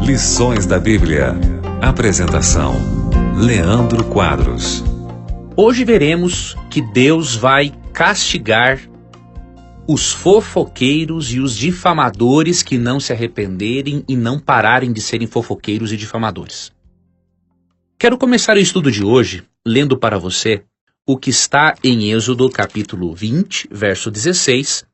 Lições da Bíblia. Apresentação: Leandro Quadros. Hoje veremos que Deus vai castigar os fofoqueiros e os difamadores que não se arrependerem e não pararem de serem fofoqueiros e difamadores. Quero começar o estudo de hoje lendo para você o que está em Êxodo capítulo 20, verso 16.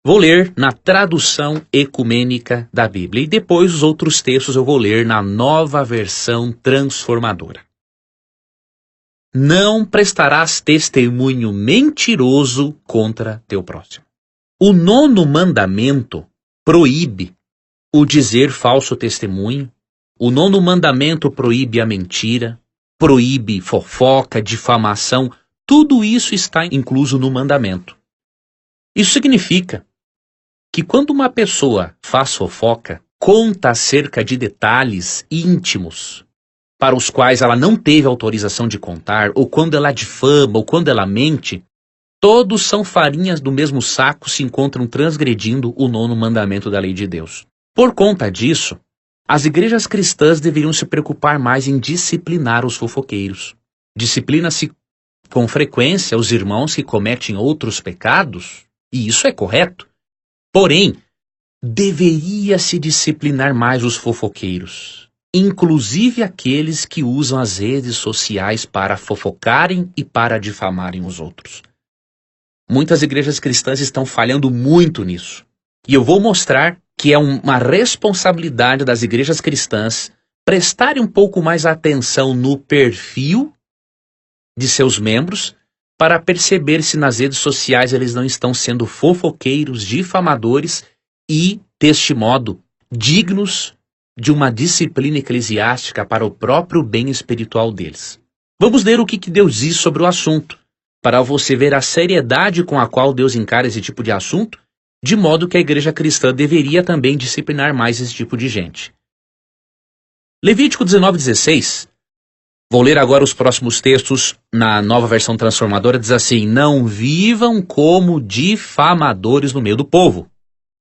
Vou ler na tradução ecumênica da Bíblia e depois os outros textos eu vou ler na nova versão transformadora. Não prestarás testemunho mentiroso contra teu próximo. O 9º mandamento proíbe o dizer falso testemunho. O 9º mandamento proíbe a mentira, proíbe fofoca, difamação. Tudo isso está incluso no mandamento. Isso significa que quando uma pessoa faz fofoca, conta acerca de detalhes íntimos para os quais ela não teve autorização de contar, ou quando ela difama, ou quando ela mente, todos são farinhas do mesmo saco, se encontram transgredindo o 9º mandamento da lei de Deus. Por conta disso, as igrejas cristãs deveriam se preocupar mais em disciplinar os fofoqueiros. Disciplina-se com frequência os irmãos que cometem outros pecados, e isso é correto. Porém, deveria se disciplinar mais os fofoqueiros, inclusive aqueles que usam as redes sociais para fofocarem e para difamarem os outros. Muitas igrejas cristãs estão falhando muito nisso. E eu vou mostrar que é uma responsabilidade das igrejas cristãs prestarem um pouco mais atenção no perfil de seus membros para perceber se nas redes sociais eles não estão sendo fofoqueiros, difamadores e, deste modo, dignos de uma disciplina eclesiástica para o próprio bem espiritual deles. Vamos ler o que Deus diz sobre o assunto, para você ver a seriedade com a qual Deus encara esse tipo de assunto, de modo que a igreja cristã deveria também disciplinar mais esse tipo de gente. Levítico 19:16. Vou ler agora os próximos textos na nova versão transformadora. Diz assim: não vivam como difamadores no meio do povo.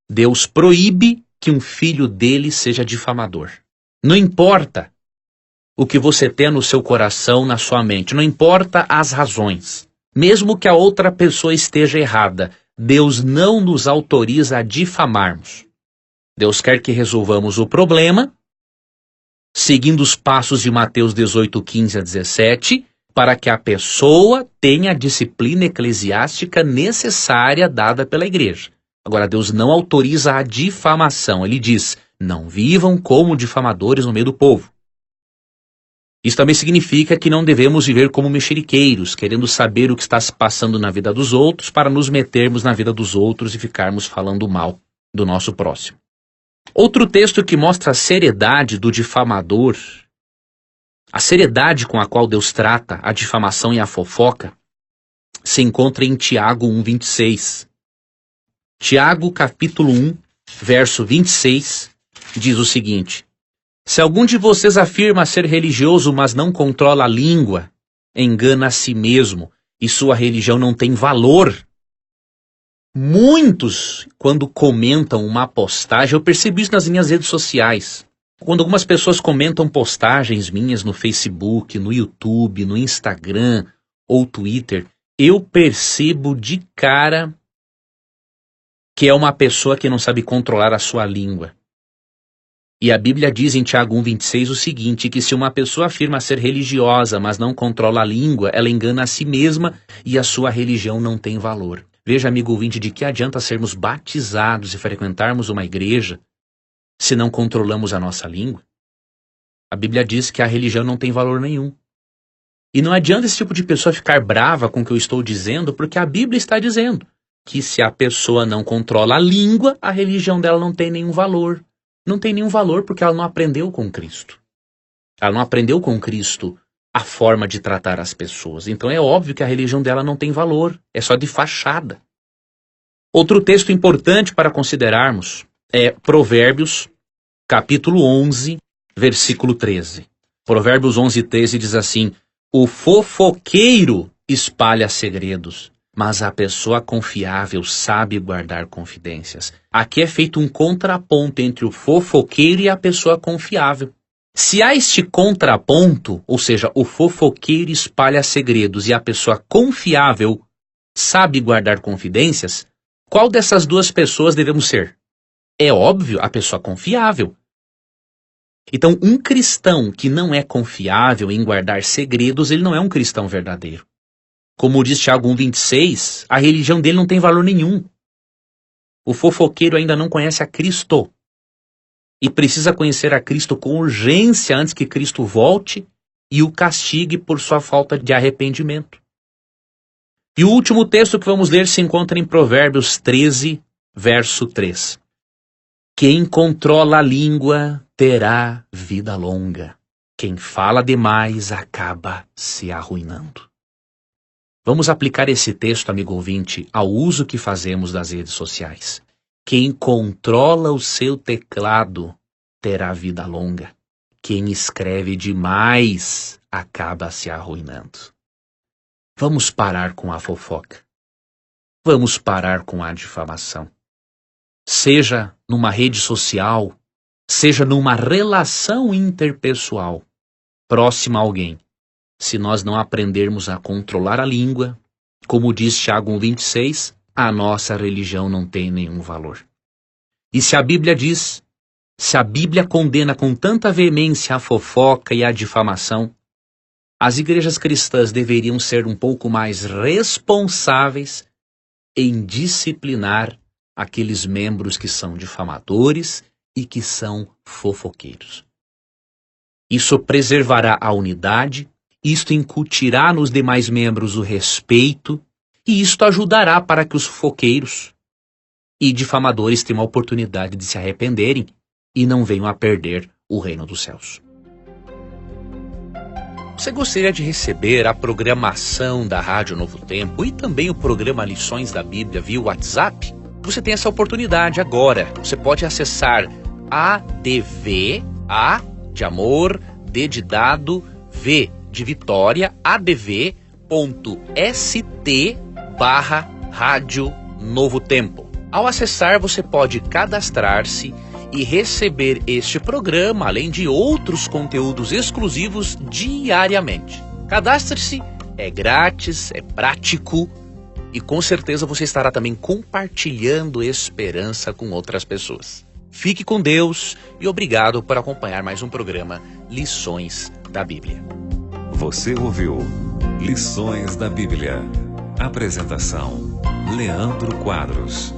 Deus proíbe que um filho dele seja difamador. Não importa o que você tem no seu coração, na sua mente, não importa as razões. Mesmo que a outra pessoa esteja errada, Deus não nos autoriza a difamarmos. Deus quer que resolvamos o problema, seguindo os passos de Mateus 18:15-17, para que a pessoa tenha a disciplina eclesiástica necessária dada pela igreja. Agora, Deus não autoriza a difamação. Ele diz: não vivam como difamadores no meio do povo. Isso também significa que não devemos viver como mexeriqueiros, querendo saber o que está se passando na vida dos outros para nos metermos na vida dos outros e ficarmos falando mal do nosso próximo. Outro texto que mostra a seriedade do difamador, a seriedade com a qual Deus trata a difamação e a fofoca, se encontra em Tiago 1:26. Tiago capítulo 1, verso 26, diz o seguinte: se algum de vocês afirma ser religioso, mas não controla a língua, engana a si mesmo, e sua religião não tem valor. Muitos, quando comentam uma postagem, eu percebi isso nas minhas redes sociais. Quando algumas pessoas comentam postagens minhas no Facebook, no YouTube, no Instagram ou Twitter, eu percebo de cara que é uma pessoa que não sabe controlar a sua língua. E a Bíblia diz em Tiago 1:26 o seguinte, que se uma pessoa afirma ser religiosa, mas não controla a língua, ela engana a si mesma e a sua religião não tem valor. Veja, amigo ouvinte, de que adianta sermos batizados e frequentarmos uma igreja se não controlamos a nossa língua? A Bíblia diz que a religião não tem valor nenhum. E não adianta esse tipo de pessoa ficar brava com o que eu estou dizendo, porque a Bíblia está dizendo que se a pessoa não controla a língua, a religião dela não tem nenhum valor. Não tem nenhum valor porque ela não aprendeu com Cristo. Ela não aprendeu com Cristo a forma de tratar as pessoas. Então é óbvio que a religião dela não tem valor. É só de fachada. Outro texto importante para considerarmos é Provérbios, capítulo 11, versículo 13. Provérbios 11:13 diz assim: o fofoqueiro espalha segredos, mas a pessoa confiável sabe guardar confidências. Aqui é feito um contraponto entre o fofoqueiro e a pessoa confiável. Se há este contraponto, ou seja, o fofoqueiro espalha segredos e a pessoa confiável sabe guardar confidências, qual dessas duas pessoas devemos ser? É óbvio, a pessoa confiável. Então, um cristão que não é confiável em guardar segredos, ele não é um cristão verdadeiro. Como diz Tiago 1,26, a religião dele não tem valor nenhum. O fofoqueiro ainda não conhece a Cristo. E precisa conhecer a Cristo com urgência antes que Cristo volte e o castigue por sua falta de arrependimento. E o último texto que vamos ler se encontra em Provérbios 13, verso 3. Quem controla a língua terá vida longa. Quem fala demais acaba se arruinando. Vamos aplicar esse texto, amigo ouvinte, ao uso que fazemos das redes sociais. Quem controla o seu teclado terá vida longa. Quem escreve demais acaba se arruinando. Vamos parar com a fofoca. Vamos parar com a difamação. Seja numa rede social, seja numa relação interpessoal, próxima a alguém. Se nós não aprendermos a controlar a língua, como diz Tiago 1,26, a nossa religião não tem nenhum valor. E se a Bíblia diz, se a Bíblia condena com tanta veemência a fofoca e a difamação, as igrejas cristãs deveriam ser um pouco mais responsáveis em disciplinar aqueles membros que são difamadores e que são fofoqueiros. Isso preservará a unidade, isto incutirá nos demais membros o respeito, e isto ajudará para que os fofoqueiros e difamadores tenham a oportunidade de se arrependerem e não venham a perder o reino dos céus. Você gostaria de receber a programação da Rádio Novo Tempo e também o programa Lições da Bíblia via WhatsApp? Você tem essa oportunidade agora. Você pode acessar ADV, A de amor, D de dado, V de Vitória, adv.st/Rádio Novo Tempo. Ao acessar, você pode cadastrar-se e receber este programa, além de outros conteúdos exclusivos diariamente. Cadastre-se, é grátis, é prático e com certeza você estará também compartilhando esperança com outras pessoas. Fique com Deus e obrigado por acompanhar mais um programa Lições da Bíblia. Você ouviu Lições da Bíblia. Apresentação: Leandro Quadros.